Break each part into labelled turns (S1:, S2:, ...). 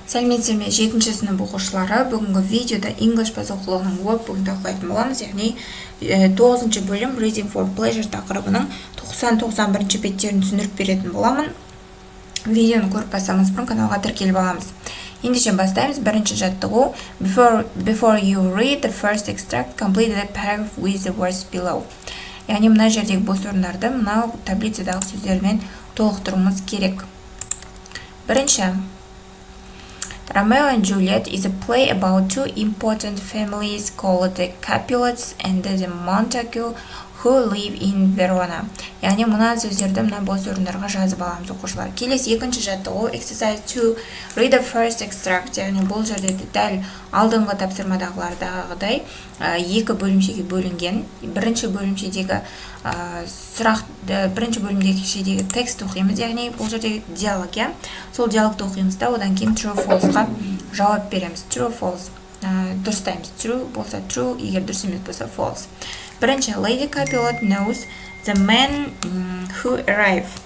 S1: Сәлеметсіздер ме, 7-ші сынып оқушылары. Бүгінгі видеода English баз оқулығының Workbook'ын талқылайтын боламыз, яғни 9-ші бөлім Reading for Pleasure тақырыбының 90-91 беттерін түсіндіріп беретін боламын. Видеоны көріп бастамас бұрын каналға тіркеліп аламыз. Ендеше бастаймыз. Бірінші жаттығу. Before you read the first extract, complete the paragraph with the words below. Яғни мына жердегі бос орындарды мынау таблицадағы сөздермен толықтыруымыз керек. Бірінші, Romeo and Juliet is a play about two important families called the Capulets and the Montague who live in Verona. Яғни мына сөздерді мына бос орындарға жазып аламыз оқушылар. Келесі екінші жаттығу exercise 2 read the first extract. Яғни бұл жерде дәл алдыңғы тапсырмадағылардағыдай екі бөлімшеге бөлінген. Бірінші бөлімшедегі бөлімдегі текст оқимыз, яғни бұл жердегі диалог, иә. Сол диалогты оқимыз да, одан кейін true false-ға жауап береміз. True false дұрыстаймыз. True болса true, егер дұрыс емес болса false. Бірінші, Lady Capulet knows the men who arrive.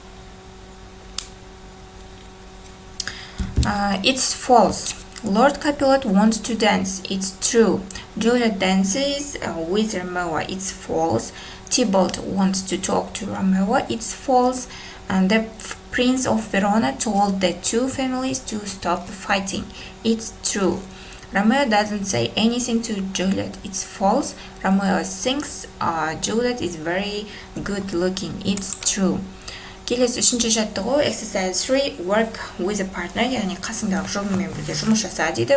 S1: It's false. Lord Capulet wants to dance. It's true. Juliet dances with Romeo. It's false. Tybalt wants to talk to Romeo. It's false. And the Prince of Verona told the two families to stop fighting. It's true. Romeo doesn't say anything to Juliet. It's false. Romeo thinks Juliet is very good looking. It's true. Келесі үшінші жаттығу exercise 3 work with a partner, яғни қасыңдағы жұбымен бірге жұмыс жаса дейді.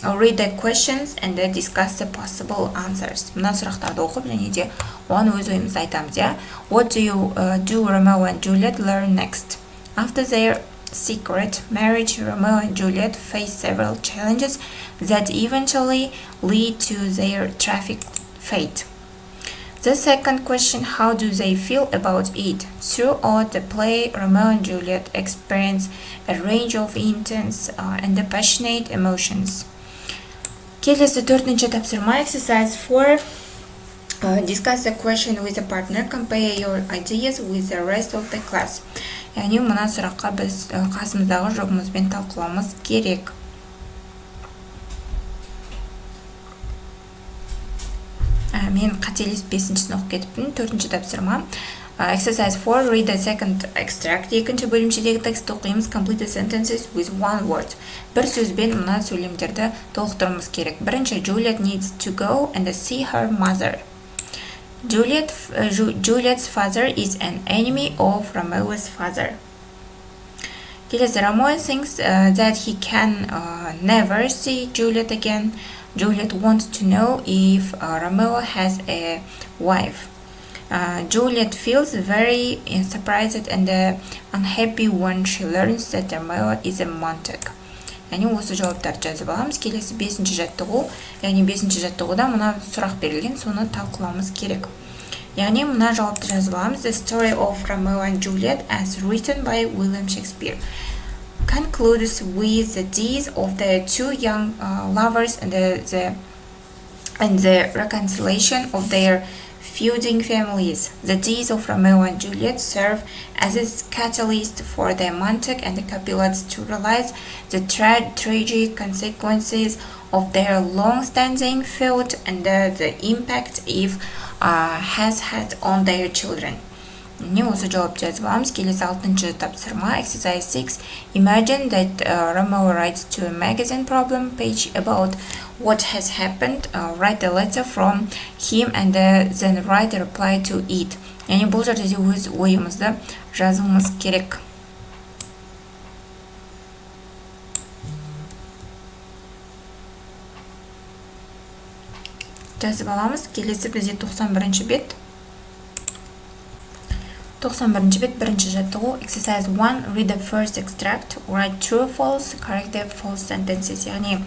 S1: Read the questions and then discuss the possible answers. Мына сұрақтарды оқып, және де оны өз ойымызды айтамыз, иә. What do Romeo and Juliet learn next? After their secret marriage, Romeo and Juliet face several challenges that eventually lead to their tragic fate. The second question, how do they feel about it? Throughout the play, Romeo and Juliet experience a range of intense and passionate emotions. Келесі төртінші тапсырма exercise 4. Discuss the question with a partner. Compare your ideas with the rest of the class. Яғни мына сұраққа біз қасымыздағы жұбымызбен талқылауымыз керек. Мен қателесіп 5-шісін оқып кетіппін. Төртінші тапсырма. Exercise 4. Read the second extract. Екінші бөлімшедегі текстті оқимыз. Complete the sentences with one word. Бір сөзбен мына сөйлемдерді толықтыруымыз керек. Бірінші, Juliet needs to go and see her mother. Juliet's father is an enemy of Romeo's father. Келесі, Romeo thinks that he can never see Juliet again. Juliet wants to know if Romeo has a wife. Juliet feels very surprised and unhappy when she learns that Romeo is a Montague. Яғни осы жауаптарды жазып аламыз. Келесі 5-ші жаттығу. Яғни 5-ші жаттығуда мына сұрақ берілген, соны талқылауымыз керек. Яғни мына жауапты жазып аламыз. The story of Romeo and Juliet as written by William Shakespeare concludes with the deeds of the two young lovers and the reconciliation of their feuding families. The deeds of Romeo and Juliet serve as a catalyst for the Montague and the Capulets to realize the tragic consequences of their long-standing feud and the impact it has had on their children. Не осы жауап жазып аламыз. Келесі 6-ші тапсырма exercise 6. Imagine that Romeo writes to a magazine problem page about what has happened. Write a letter from him and then write a reply to it. Яғни бұл жерде өз ойымызды жазуымыз керек. Жазып аламыз. Келесі бізде 91-ші бет. 91-ші бет, бірінші жаттығу exercise 1 read the first extract, write true false, correct the false sentences. Яғни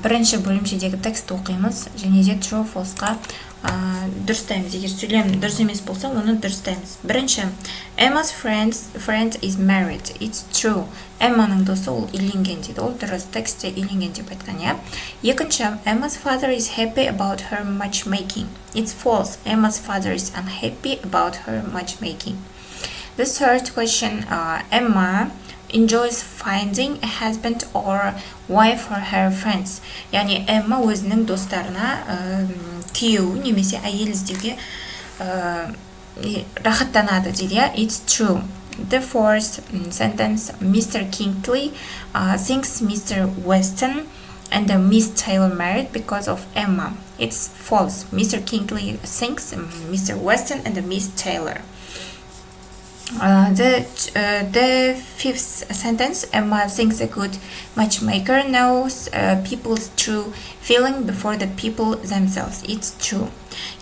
S1: бірінші бөлімшедегі текстті оқимыз, және де true false-ға дұрыстаймыз. Егер сөйлем дұрыс емес болса, оны дұрыстаймыз. Бірінші, Emma's friend is married. It's true. Эмманың досы ол үйленген дейді. Ол дұрыс, текстте үйленген деп айтқан, иә. Екінші, Emma's father is happy about her matchmaking. It's false. Emma's father is unhappy about her matchmaking. The third question, Emma enjoys finding a husband or wife for her friends. Яғни Эмма өзінің достарына күйеу немесе әйел іздеуге рахаттанады дейді. It's true. The fourth sentence, Mr. Kingsley thinks Mr. Weston and Miss Taylor married because of Emma. It's false. Mr. Kingsley thinks Mr. Weston and Miss Taylor. The fifth sentence, Emma thinks a good matchmaker knows people's true feeling before the people themselves. It's true.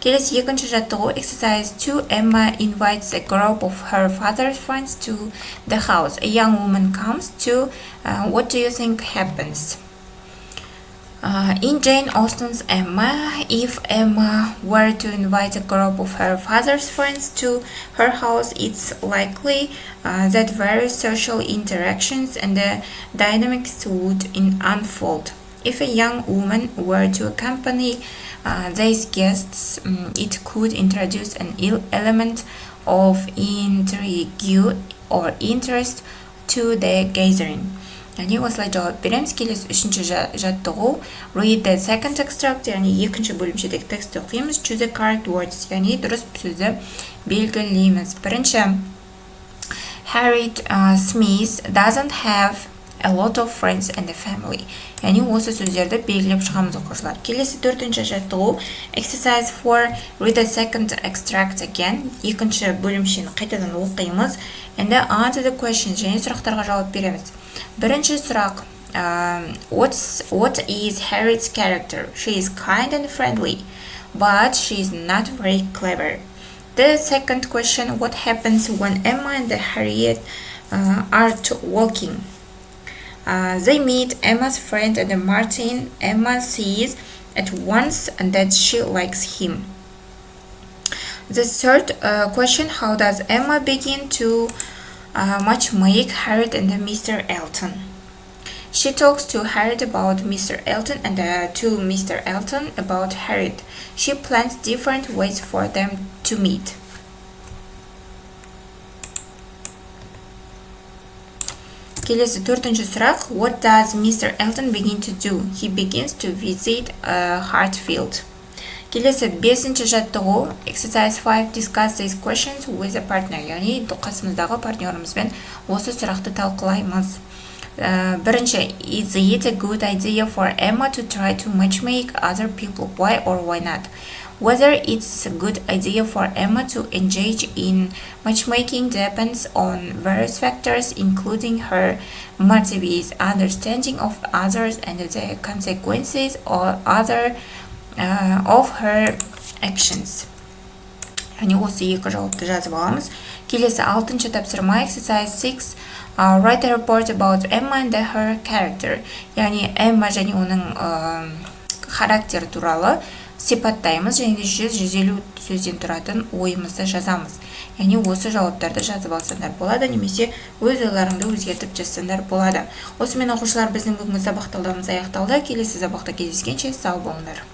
S1: Келесі екінші жаттығу, exercise 2, Emma invites a group of her father's friends to the house. A young woman comes to, what do you think happens? In Jane Austen's Emma, if Emma were to invite a group of her father's friends to her house, it's likely that various social interactions and dynamics would unfold. If a young woman were to accompany these guests, it could introduce an element of intrigue or interest to the gathering. Яғни осылай жауап береміз. Келесі үшінші жаттығу, read the second extract, яғни екінші бөлімшедегі текстті оқимыз. Choose the correct words, яғни дұрыс сөзді белгілейміз. Бірінші, Harriet Smith doesn't have a lot of friends and a family. Яғни осы сөздерді белгілеп шығамыз оқушылар. Келесі төртінші жаттығу, exercise 4, read the second extract again. Екінші бөлімшені қайтадан оқимыз. And answer the questions, және сұрақтарға жауап береміз. Бірінші сұрақ, what is Harriet's character? She is kind and friendly, but she is not very clever. The second question, what happens when Emma and Harriet are walking? They meet Emma's friend and Martin. Emma sees at once that she likes him. The third question, how does Emma begin to matchmake Harriet and Mr. Elton? She talks to Harriet about Mr. Elton and to Mr. Elton about Harriet. She plans different ways for them to meet. Келесі төртінші сұрақ, what does Mr. Elton begin to do? He begins to visit Hartfield. Келесі бесінші жаттығу, exercise 5, discuss these questions with a partner. Яғни қасымыздағы партнерімізбен осы сұрақты талқылаймыз. Бірінші, is it a good idea for Emma to try to matchmake other people? Why or why not? Whether it's a good idea for Emma to engage in matchmaking depends on various factors, including her motives, understanding of others, and the consequences or other of her actions. Яғни осы екі жауапты жазып аламыз. Келесі алтыншы тапсырма, exercise 6, write a report about Emma and her character. Яғни Эмма және оның характері туралы сипаттаймыз, және 100-150 сөзден тұратын ойымызды жазамыз. Яғни осы жауаптарды жазып алсаңдар болады, немесе өз ойларыңды өзгертіп жазсаңдар болады. Осымен оқушылар, біздің бүгінгі сабақ талдауымыз аяқталды. Келесі сабақта кездескенше сау болыңдар.